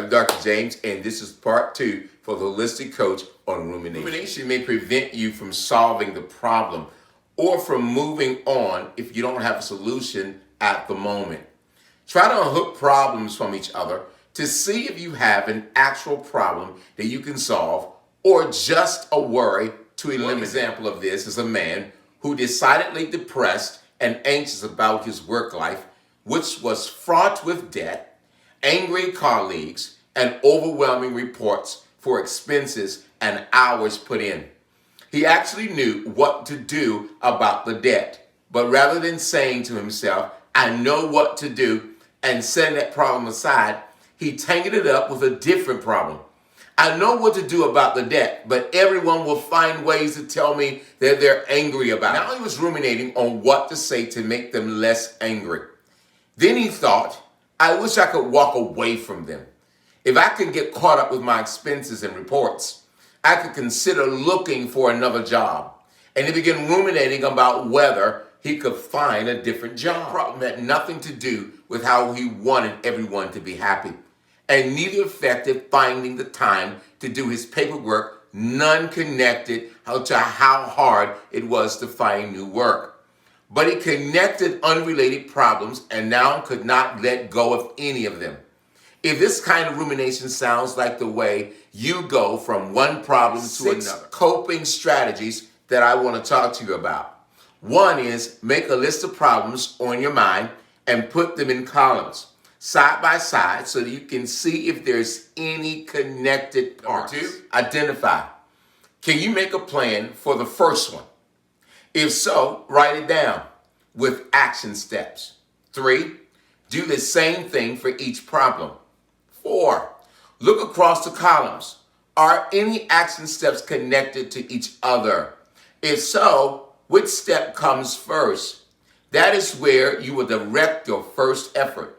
I'm Dr. James, and this is part 2 for the Holistic Coach on Rumination. Rumination may prevent you from solving the problem or from moving on if you don't have a solution at the moment. Try to unhook problems from each other to see if you have an actual problem that you can solve or just a worry to eliminate. One example of this is a man who decidedly depressed and anxious about his work life, which was fraught with debt, angry colleagues, and overwhelming reports for expenses and hours put in. He actually knew what to do about the debt, but rather than saying to himself, I know what to do, and setting that problem aside, he tangled it up with a different problem. I know what to do about the debt, but everyone will find ways to tell me that they're angry about it. Now he was ruminating on what to say to make them less angry. Then he thought, I wish I could walk away from them. If I could get caught up with my expenses and reports, I could consider looking for another job. And he began ruminating about whether he could find a different job. The problem had nothing to do with how he wanted everyone to be happy, and neither affected finding the time to do his paperwork, none connected to how hard it was to find new work. But he connected unrelated problems and now could not let go of any of them. If this kind of rumination sounds like the way you go from one problem to another, coping strategies that I want to talk to you about. One is make a list of problems on your mind and put them in columns, side by side, so that you can see if there's any connected parts. Number 2, identify. Can you make a plan for the first one? If so, write it down with action steps. 3, do the same thing for each problem. 4, look across the columns. Are any action steps connected to each other? If so, which step comes first? That is where you will direct your first effort.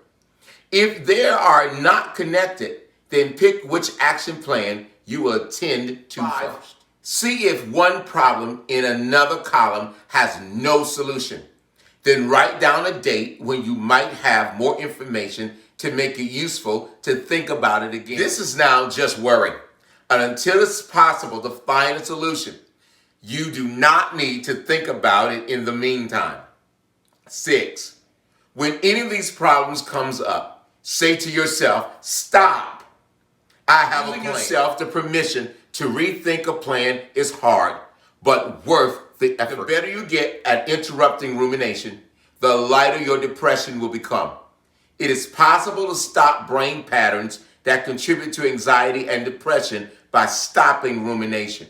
If they are not connected, then pick which action plan you will attend to first. See if one problem in another column has no solution. Then write down a date when you might have more information to make it useful to think about it again. This is now just worry. And until it's possible to find a solution, you do not need to think about it in the meantime. 6, when any of these problems comes up, say to yourself, stop. I have a plan. Giving yourself the permission to rethink a plan is hard, but worth the effort. The better you get at interrupting rumination, the lighter your depression will become. It is possible to stop brain patterns that contribute to anxiety and depression by stopping rumination.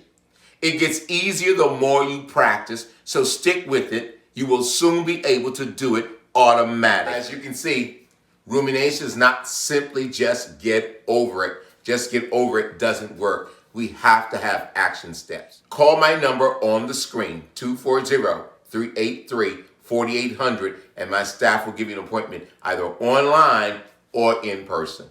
It gets easier the more you practice, so stick with it. You will soon be able to do it automatically. As you can see, rumination is not simply just get over it. Just get over it doesn't work. We have to have action steps. Call my number on the screen, 240-383-4800, and my staff will give you an appointment either online or in person.